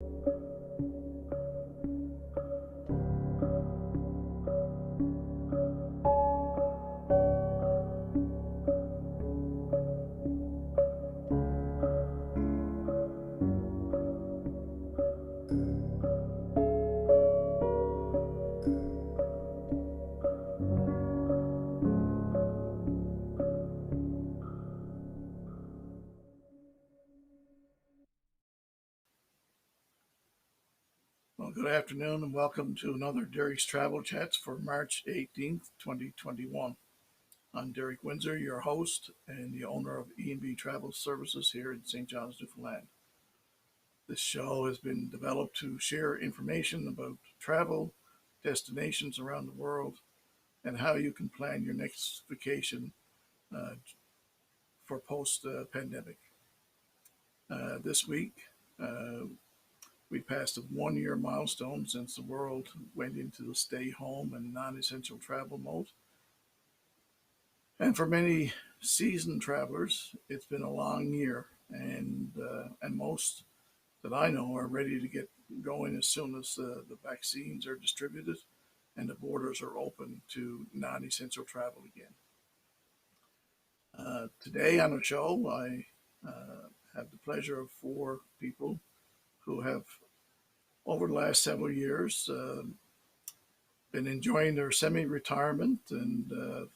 Well, good afternoon and welcome to another Derek's Travel Chats for March 18th, 2021. I'm Derek Windsor, your host and the owner of E&B Travel Services here in St. John's, Newfoundland. This show has been developed to share information about travel, destinations around the world, and how you can plan your next vacation for post-pandemic. This week, we passed a 1 year milestone since the world went into the stay home and non-essential travel mode. And for many seasoned travelers, it's been a long year, and most that I know are ready to get going as soon as the vaccines are distributed and the borders are open to non-essential travel again. Today on the show, I have the pleasure of four people who have, over the last several years, been enjoying their semi-retirement and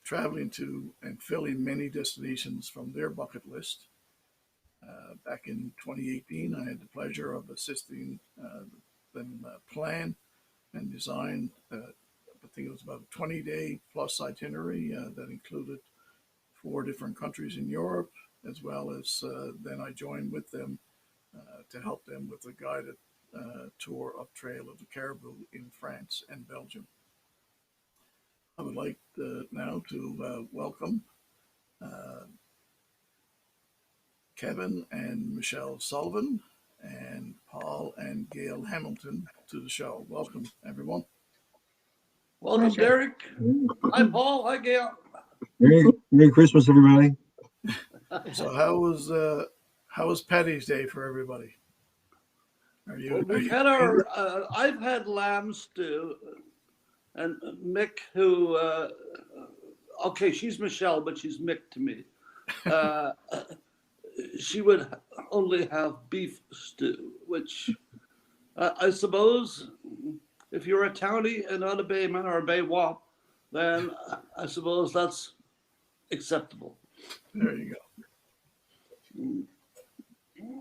traveling to and filling many destinations from their bucket list. Back in 2018, I had the pleasure of assisting them plan and design, I think it was about a 20-day plus itinerary that included 4 different countries in Europe, as well as then I joined with them to help them with a guided tour of Trail of the Caribou in France and Belgium. I would like now to welcome Kevin and Michelle Sullivan and Paul and Gail Hamilton to the show. Welcome, everyone. Welcome, Derek. Hi, Paul. Hi, Gail. Merry Christmas, everybody. So how was Paddy's Day for everybody? I've had lamb stew, and Mick, who, okay, she's Michelle, but she's Mick to me. She would only have beef stew, which I suppose if you're a townie and not a bayman or a bay wop, then I suppose that's acceptable. There you go.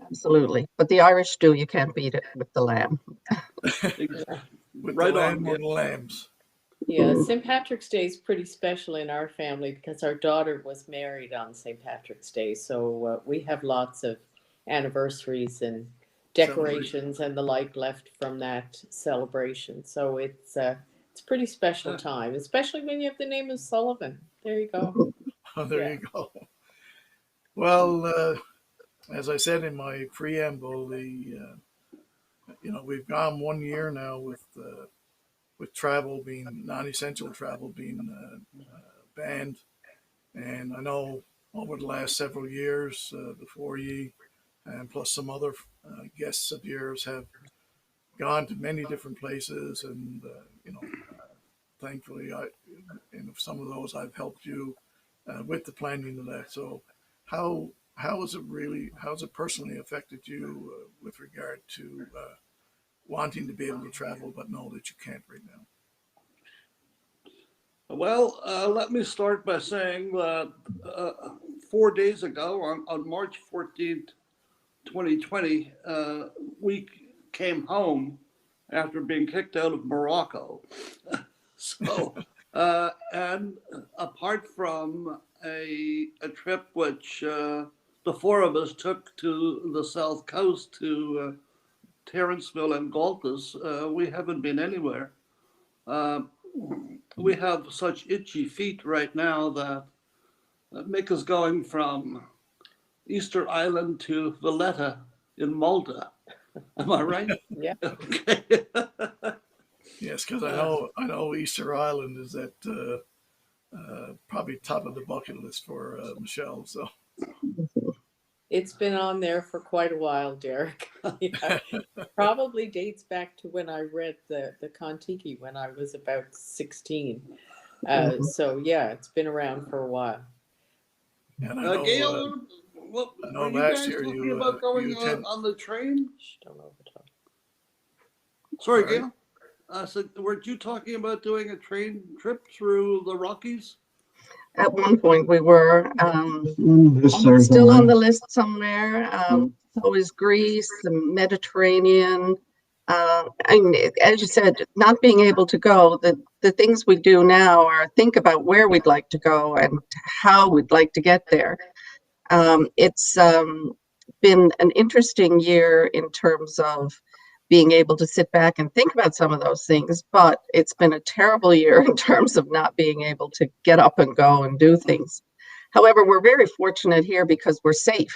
Absolutely. But the Irish stew, you can't beat it with the lamb. With Right the lamb on. or the lambs. Yeah, St. Patrick's Day is pretty special in our family because our daughter was married on St. Patrick's Day. So we have lots of anniversaries and decorations and the like left from that celebration. So it's a pretty special time, especially when you have the name of Sullivan. There you go. Oh, there you go. Well, as I said in my preamble, we've gone 1 year now with travel being non-essential travel being banned, and I know over the last several years, the 4E and plus some other guests of yours have gone to many different places, and thankfully, some of those I've helped you with the planning of that. So, how has it personally affected you with regard to wanting to be able to travel, but know that you can't right now? Well, let me start by saying that 4 days ago, on March 14th, 2020, we came home after being kicked out of Morocco. So, and apart from a trip which the 4 of us took to the South Coast to Terrenceville and Galtas, we haven't been anywhere. We have such itchy feet right now that make us going from Easter Island to Valletta in Malta. Am I right? Yeah. Okay. Yes, because I know Easter Island is at probably top of the bucket list for Michelle. So It's been on there for quite a while, Derek. Yeah, probably dates back to when I read the Kon-Tiki when I was about 16. Mhm. So yeah, it's been around for a while. And Gail, what I know are you last guys year talking you about going you attend. on the train? Shh, don't overtalk. Sorry, Sorry. Gail. I said, weren't you talking about doing a train trip through the Rockies? At one point, we were This Thursday still on the night. list somewhere. So is Greece, the Mediterranean. And as you said, not being able to go, the things we do now are think about where we'd like to go and how we'd like to get there. It's been an interesting year in terms of being able to sit back and think about some of those things, but it's been a terrible year in terms of not being able to get up and go and do things. However, we're very fortunate here because we're safe.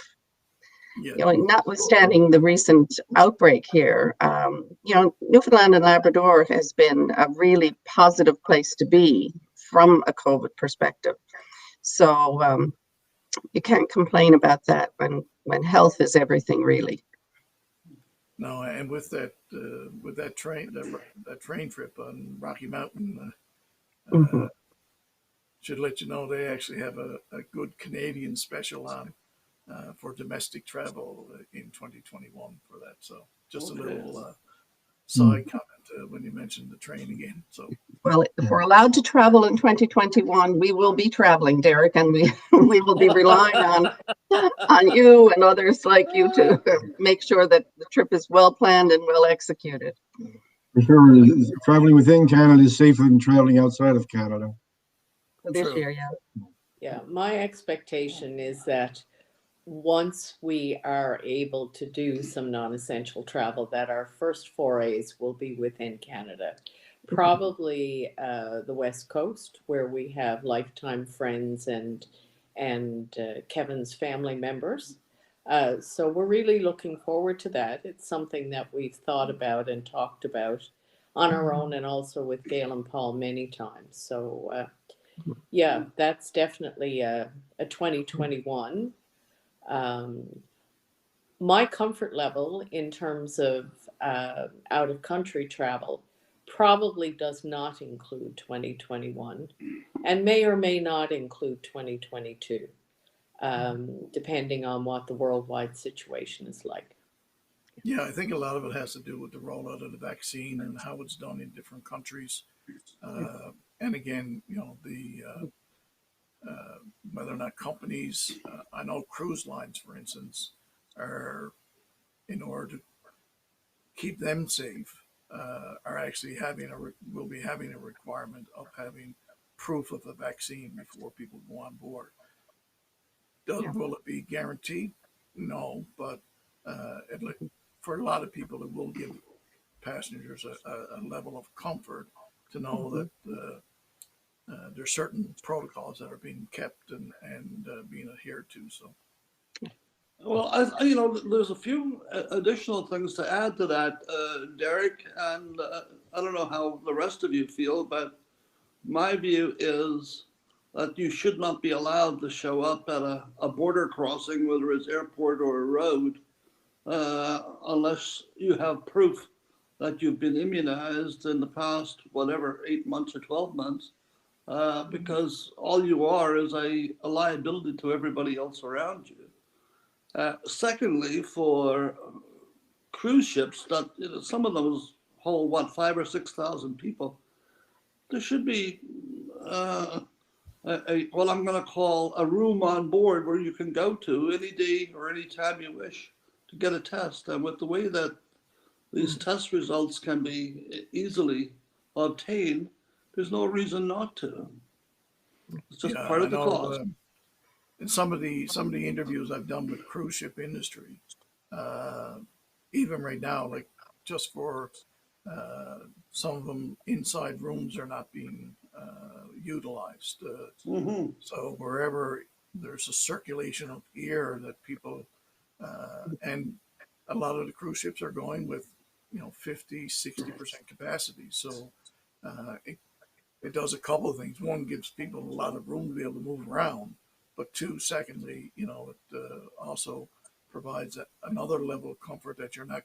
Yeah. You know, notwithstanding the recent outbreak here, you know, Newfoundland and Labrador has been a really positive place to be from a COVID perspective. So you can't complain about that when health is everything, really. No, and with that train trip on Rocky Mountain, Mhm. should let you know they actually have a good Canadian special on for domestic travel in 2021 for that. So just a Okay. little Hmm. side comment when you mentioned the train again. So Well, if we're allowed to travel in 2021, we will be traveling, Derek, and we we will be relying on you and others like you to make sure that the trip is well planned and well executed. For sure, traveling within Canada is safer than traveling outside of Canada. For this true. year, yeah. Yeah, my expectation is that once we are able to do some non-essential travel, that our first forays will be within Canada. Probably the West Coast, where we have lifetime friends and Kevin's family members. So we're really looking forward to that. It's something that we've thought about and talked about on our own, and also with Gail and Paul many times. So yeah, that's definitely a 2021. Um, my comfort level in terms of out of country travel probably does not include 2021 and may or may not include 2022, depending on what the worldwide situation is like. Yeah, I think a lot of it has to do with the rollout of the vaccine and how it's done in different countries. And again, you know, the whether or not companies, I know cruise lines, for instance, are in order to keep them safe, are actually will be having a requirement of having proof of the vaccine before people go on board. Yeah. Will it be guaranteed? No, but for a lot of people, it will give passengers a level of comfort to know Mhm. that there's certain protocols that are being kept and being adhered to. So, Well, there's a few additional things to add to that, Derek, and I don't know how the rest of you feel, but my view is that you should not be allowed to show up at a border crossing, whether it's airport or a road, unless you have proof that you've been immunized in the past, whatever, 8 months or 12 months, because all you are is a liability to everybody else around you. Secondly, for cruise ships that some of those hold what 5 or 6 thousand people, there should be what I'm going to call a room on board where you can go to any day or any time you wish to get a test. And with the way that these test results can be easily obtained, there's no reason not to. It's just yeah, part I of the know cost. in some of the interviews I've done with cruise ship industry, uh, even right now, like just for uh, some of them, inside rooms are not being utilized. Mm-hmm. So wherever there's a circulation of air that people and a lot of the cruise ships are going with 50-60% capacity. So it does a couple of things. One, gives people a lot of room to be able to move around, but two, secondly, it also provides another level of comfort that you're not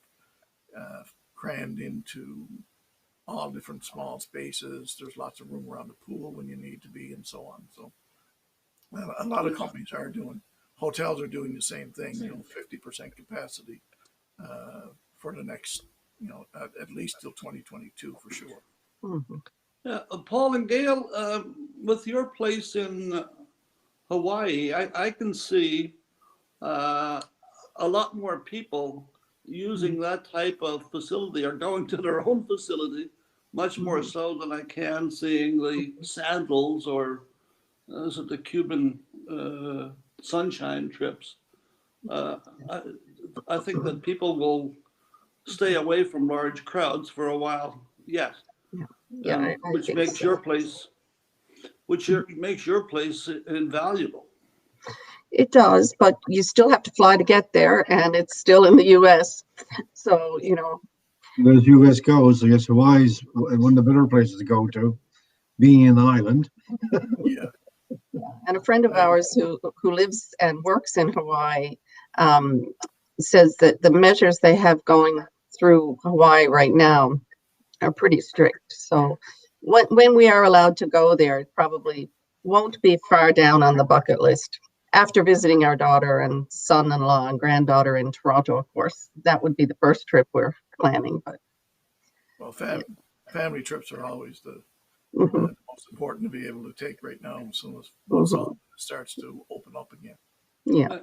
crammed into all different small spaces. There's lots of room around the pool when you need to be, and so on. So a lot of companies are doing, hotels are doing the same thing. 50% capacity for the next, at least till 2022 for sure. Mhm. Yeah, Paul and Gail, with your place in Hawaii, I can see a lot more people using that type of facility or going to their own facility, much more so than I can seeing the sandals or is it the Cuban sunshine trips. Uh, I, I think that people will stay away from large crowds for a while. Yes, Yeah, yeah, I which think makes your so. place, makes your place invaluable. It does, but you still have to fly to get there, and it's still in the US. So, As US goes, I guess Hawaii's one of the better places to go to, being an island. Yeah. and a friend of Uh, ours who lives and works in Hawaii um, says that the measures they have going through Hawaii right now are pretty strict. So when we are allowed to go there, it probably won't be far down on the bucket list. After visiting our daughter and son-in-law and granddaughter in Toronto, of course, that would be the first trip we're planning. But well, family trips are always the mhm, most important to be able to take right now. As soon as once mhm, all starts to open up again. yeah. Uh,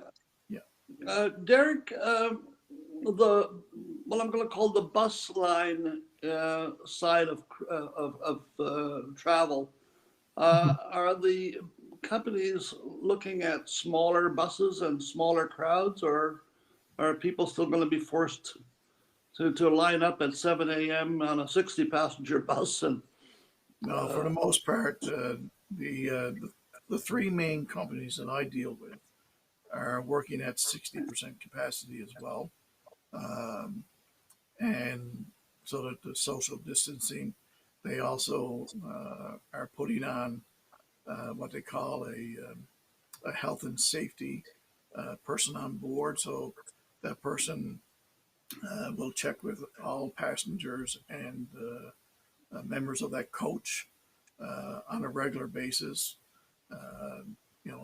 Yeah. Derek, the what I'm going to call the bus line side of travel, Mhm. are the companies looking at smaller buses and smaller crowds, or are people still going to be forced to line up at 7 a.m. on a 60 passenger bus? And No, for the most part, the three main companies that I deal with are working at 60% capacity as well, um, and so that the social distancing, they also are putting on what they call a health and safety person on board. So that person will check with all passengers and members of that coach on a regular basis. Uh,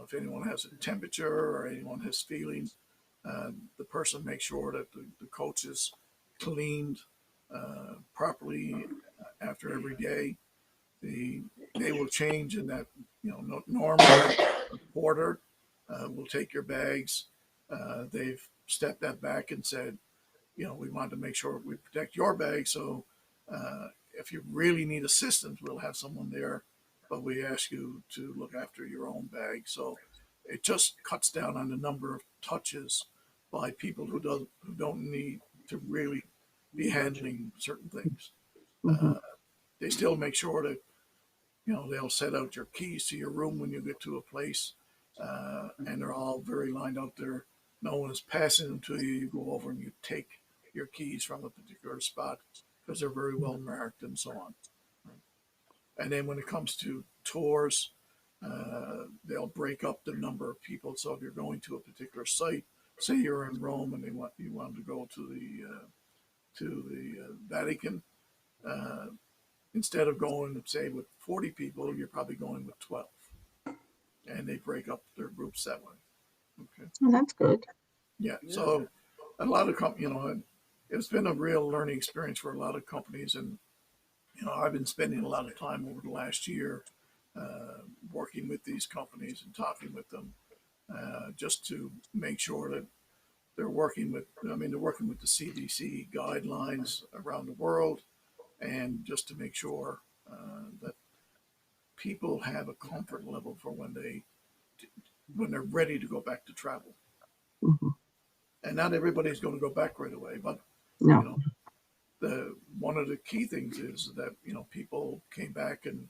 if anyone has a temperature or anyone has feeling, the person makes sure that the coach is cleaned properly after every day. They will change in that, normally a porter will take your bags. They've stepped that back and said, we want to make sure we protect your bag. So if you really need assistance, we'll have someone there, but we ask you to look after your own bag. So it just cuts down on the number of touches by people who don't need to really be handling certain things. Mhm. Uh, they still make sure that they'll set out your keys to your room when you get to a place, and they're all very lined up there. No one is passing them to you. You go over and you take your keys from a particular spot because they're very well marked and so on. And then when it comes to tours, they'll break up the number of people. So if you're going to a particular site, say you're in Rome and you want to go to the Vatican, uh, instead of going, say, with 40 people, you're probably going with 12. And they break up their groups that way. Okay. Well, that's good. Yeah. yeah, So a lot of it's been a real learning experience for a lot of companies. And, I've been spending a lot of time over the last year working with these companies and talking with them just to make sure that they're working with, they're working with the CDC guidelines around the world and just to make sure that people have a comfort level for when they're ready to go back to travel. Mhm. And not everybody's going to go back right away, but you No. know, the one of the key things is that people came back and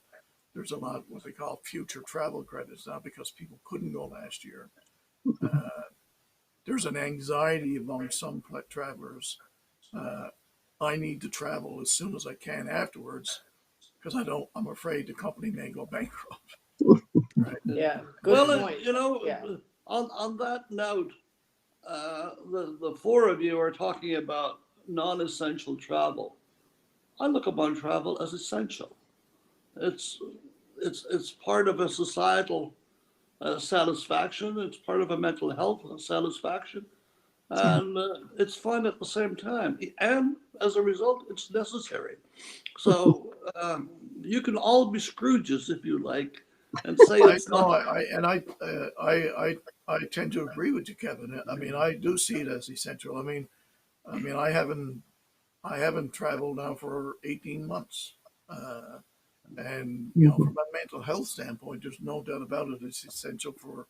there's a lot of what they call future travel credits now because people couldn't go last year. Mhm. Uh, there's an anxiety among some travelers. Uh, I need to travel as soon as I can afterwards because I'm afraid the company may go bankrupt. Right. Yeah, good well, point. Yeah. on that note, the four of you are talking about non-essential travel. I look upon travel as essential. It's it's part of a societal satisfaction. It's part of a mental health satisfaction, and it's fun at the same time. And as a result, it's necessary. So you can all be Scrooges if you like, and say I it's know, not. I tend to agree with you, Kevin. I mean, I do see it as essential. I mean, I haven't traveled now for 18 months. Uh, and, you know, Mhm. from a mental health standpoint, there's no doubt about it. It's essential for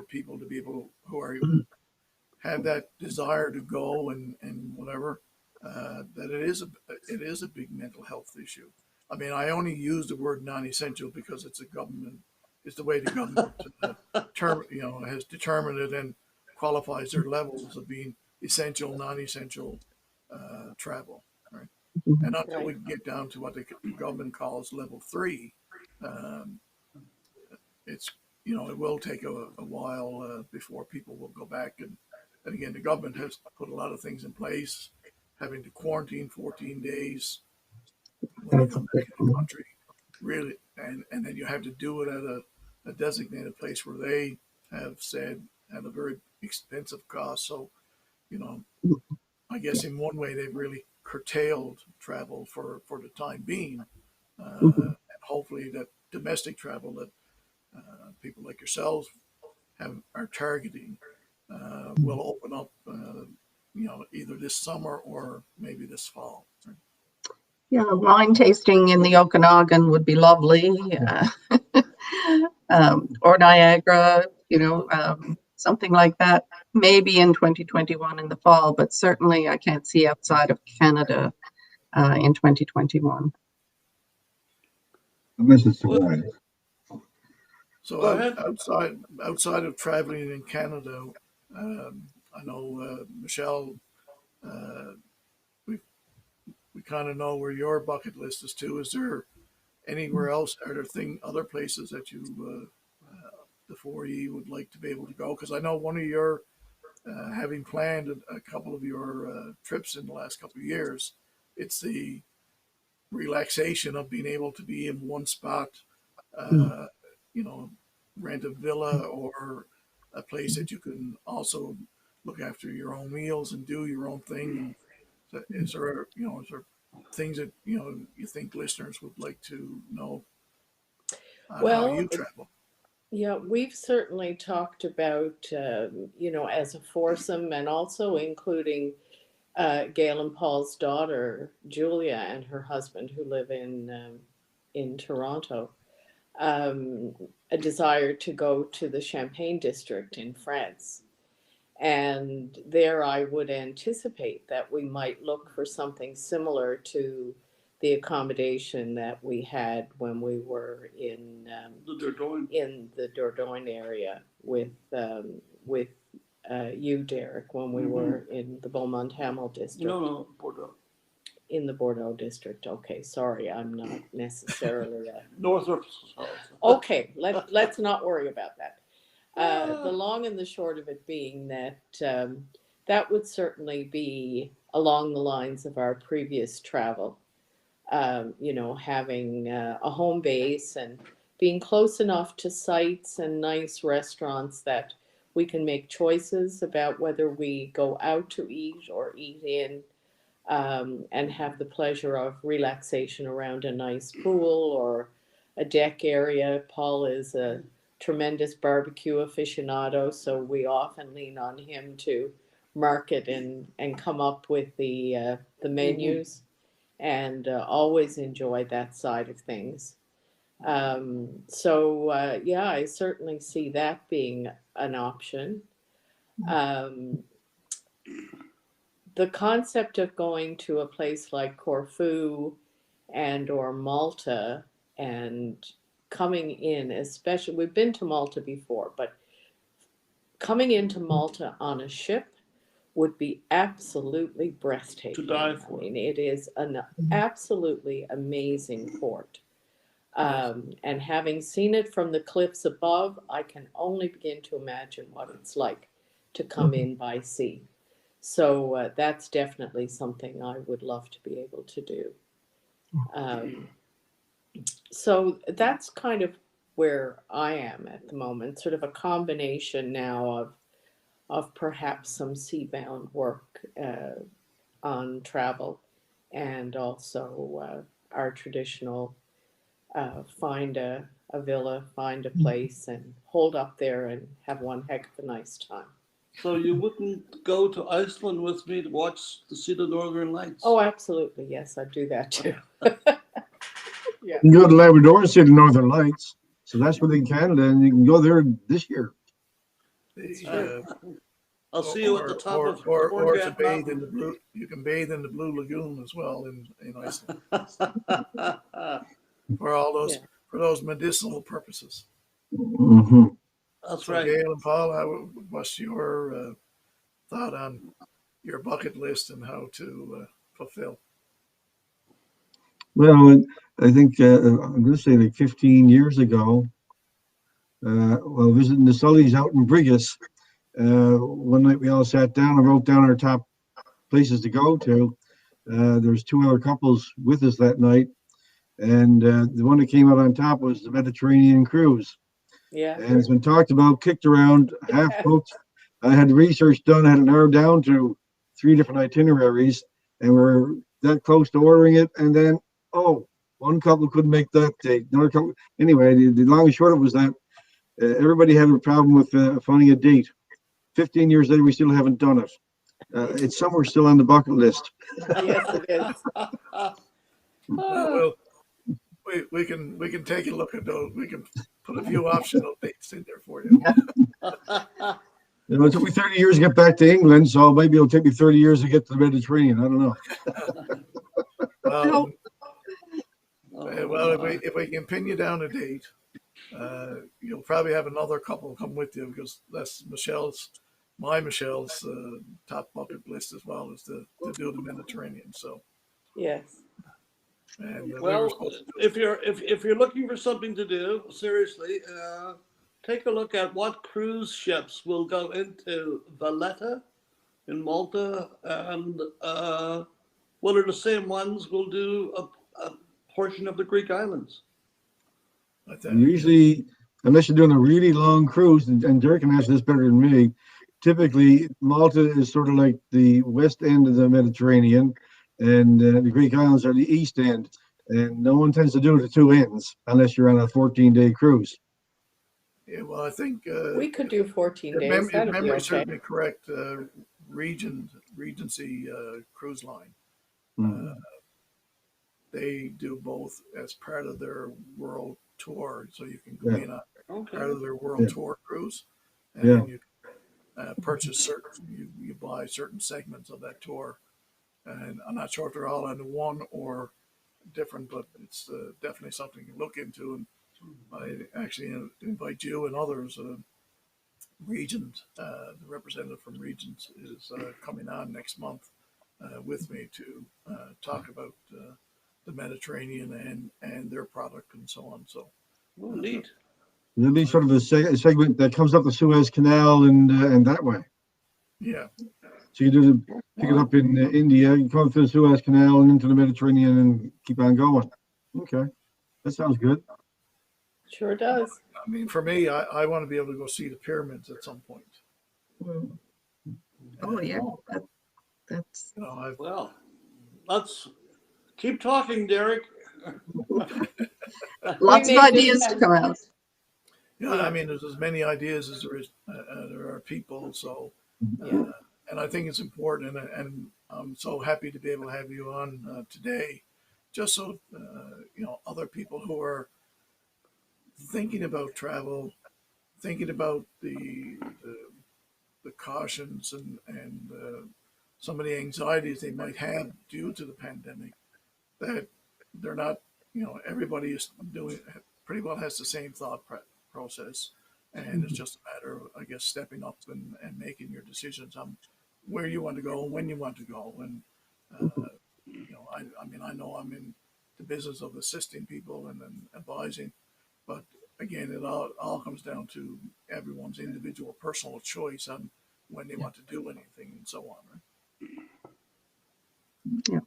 people to be able, who are, have that desire to go and whatever, that it is a big mental health issue. I mean, I only use the word non-essential because it's a government, it's the way the government term, you know, has determined it and qualifies their levels of being essential, non-essential travel, right? And until we Right. get down to what the government calls level three, um, it's, you know, it will take a while before people will go back. And again, the government has put a lot of things in place, having to quarantine 14 days when you That's a come back big in the one. country, really, and then you have to do it at a designated place where they have said at a very expensive cost. So, you know, I guess in one way they've really curtailed travel for the time being, Mhm. and hopefully that domestic travel that people like yourselves are targeting will open up, you know, either this summer or maybe this fall. Right? Yeah, wine tasting in the Okanagan would be lovely. Or Niagara, something like that. Maybe in 2021 in the fall, but certainly I can't see outside of Canada in 2021. Unless it's Well, Hawaii. So go ahead. outside of traveling in Canada, I know Michelle, uh, we we kind of know where your bucket list is too. Is there anywhere else? Are there other places that the four of you would like to be able to go? Because I know one of your having planned a couple of your trips in the last couple of years, it's the relaxation of being able to be in one spot, Mm. uh, you know, rent a villa or a place that you can also look after your own meals and do your own thing. So is there, you know, is there things that, you know, you think listeners would like to know on how you Well, travel? yeah, we've certainly talked about, as a foursome and also including Gail and Paul's daughter, Julia, and her husband who live in Toronto, um, a desire to go to the Champagne district in France. And there I would anticipate that we might look for something similar to the accommodation that we had when we were The Dordogne. in the Dordogne area with you, Derek, when we were in the Beaumont Hamel No, district, no, Bordeaux. in the Bordeaux district. Okay, sorry, I'm not necessarily a. North or south. Okay, let's not worry about that. The Ah, long and the short of it being that that would certainly be along the lines of our previous travel. Having a home base and being close enough to sites and nice restaurants that we can make choices about whether we go out to eat or eat in, and have the pleasure of relaxation around a nice pool or a deck area. Paul is a tremendous barbecue aficionado, so we often lean on him to market and come up with the mhm. menus, and always enjoy that side of things. Yeah, I certainly see that being an option. Um, the concept of going to a place like Corfu and or Malta and coming in, especially we've been to Malta before, but coming into Malta on a ship would be absolutely To die breathtaking. I for. mean, it is an absolutely amazing port. Yes. And having seen it from the cliffs above, I can only begin to imagine what it's like to come in by sea. So that's definitely something I would love to be able to do. Um, so that's kind of where I am at the moment, sort of a combination now of perhaps some seabound work on travel and also our traditional find a villa, find a place, and hold up there and have one heck of a nice time. So you wouldn't go to Iceland with me to see the Northern Lights? Oh, absolutely. Yes, I'd do that too. Yeah. You can go to Labrador and see the Northern Lights. So that's within Canada, and you can go there this year. The, I'll see you at the top of or Horn to Gap bathe in Mountain. the blue. You can bathe in the Blue Lagoon as well in Iceland for all those Yeah. for those medicinal purposes. Hmm. That's So right. Gail and Paul, what's your thought on your bucket list and how to fulfill? Well, I think I'm going to say like 15 years ago, while visiting the Sullys out in Brigus, one night we all sat down and wrote down our top places to go to. There's two other couples with us that night, and the one that came out on top was the Mediterranean cruise. Yeah. And it's been talked about, kicked around, half booked. I had research done, I had it narrowed down to 3 different itineraries, and we're that close to ordering it. And then, oh, one couple couldn't make that date. Another couple. Anyway, the long and short of it was that everybody had a problem with finding a date. 15 years later, we still haven't done it. It's somewhere still on the bucket list. Yes, it is. Well, we can take a look at those. We can put a few optional dates in there for you. You know, it took me 30 years to get back to England, so maybe it'll take me 30 years to get to the Mediterranean. I don't know. Well, Oh, well, my. if we can pin you down a date, you'll probably have another couple come with you because that's Michelle's top bucket list as well is to do the Mediterranean. So, Yes. and we were Well, supposed to do if you're looking for something to do, seriously, take a look at what cruise ships will go into Valletta in Malta, and what are the same ones will do a portion of the Greek islands. I think, Usually, unless you're doing a really long cruise, and Derek can answer this better than me, typically Malta is sort of like the west end of the Mediterranean, and the Greek islands are the east end. And no one tends to do the two ends unless you're on a 14-day cruise. yeah, well, I think We could do 14 days. if That'd be memory okay. serves me correct, Regency Cruise Line, Mhm. they do both as part of their world tour. So you can go Yeah, in on Okay. part of their world yeah, tour cruise, yeah. and you purchase certain, you buy certain segments of that tour. And I'm not sure if they're all under one or different, but it's definitely something to look into. And I actually invite you and others. Regent, the representative from Regent, is coming on next month with me to talk about the Mediterranean and their product and so on. So, Oh, neat. There'll be sort of a segment that comes up the Suez Canal and that way. yeah, So you pick it up in India, you come through the Suez Canal and into the Mediterranean and keep on going. Okay, that sounds good. Sure does. I mean, for me, I want to be able to go see the pyramids at some point. Oh, And, yeah, that's, you know, I've Well, let's keep talking, Derek. lots of may just ideas to have- come out. yeah, I mean, there's as many ideas as there are people. So, Yeah. and I think it's important, and I'm so happy to be able to have you on today, just so other people who are thinking about travel, thinking about the cautions and some of the anxieties they might have due to the pandemic, that they're not, everybody is doing pretty well has the same thought process, and it's just a matter of, I guess, stepping up and making your decisions on where you want to go, when you want to go, and I mean, I know I'm in the business of assisting people and advising, but again, it all comes down to everyone's individual personal choice on when they want to do anything and so on. Right? Yeah.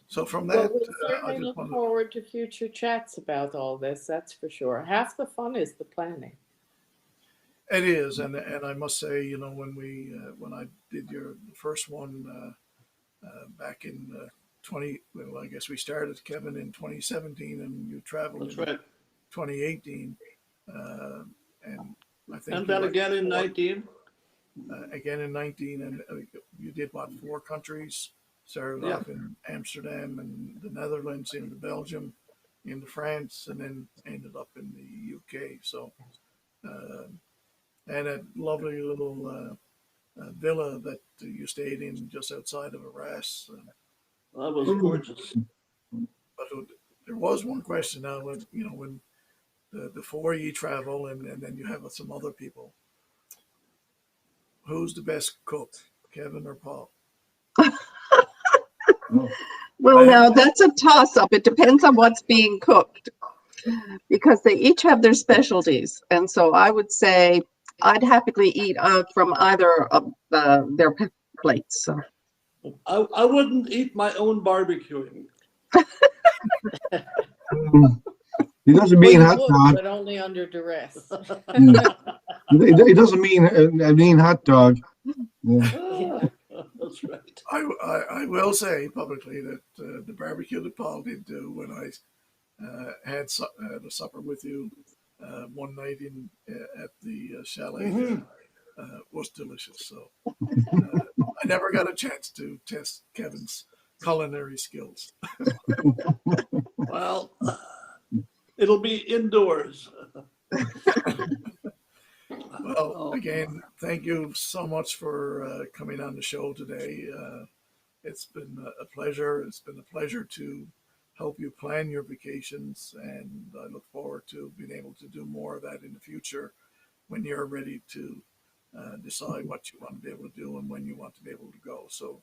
So from Well, that, we'll I certainly just look want to. forward to future chats about all this, that's for sure. Half the fun is the planning. It is, and I must say, when I did your first one back in 20, well, I guess we started, Kevin, in 2017, and you traveled That's in right. 2018, uh, and I think And you then went again in four, 19. again in 19, and you did what, four countries? Started Yeah. off in Amsterdam and the Netherlands, into Belgium, into France, and then ended up in the UK. So. Uh, and a lovely little villa that you stayed in just outside of Arras. That was gorgeous. But there was one question now when the four you travel and then you have some other people. Who's the best cook, Kevin or Paul? Oh, Well, I now have that's a toss-up. It depends on what's being cooked because they each have their specialties. And so I would say I'd happily eat from either of their plates. So. I wouldn't eat my own barbecuing. he doesn't Well, mean you hot would, dog. but only under duress. He doesn't mean I mean hot dog. Yeah. Yeah. That's right. I will say publicly that the barbecue that Paul did do when I had the supper with you one night at the chalet there Mhm. was delicious. So I never got a chance to test Kevin's culinary skills. Well, it'll be indoors. Well, Oh, again, thank you so much for coming on the show today. It's been a pleasure. It's been a pleasure to help you plan your vacations, and I look forward to being able to do more of that in the future when you're ready to decide what you want to be able to do and when you want to be able to go. So,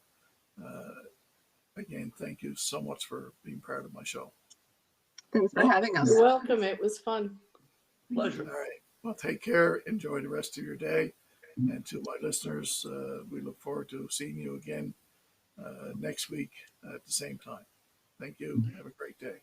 again, thank you so much for being part of my show. Thanks for well, having us. You're welcome. It was fun. pleasure. All right. Well, take care. Enjoy the rest of your day. And to my listeners, we look forward to seeing you again next week at the same time. Thank you. Have a great day.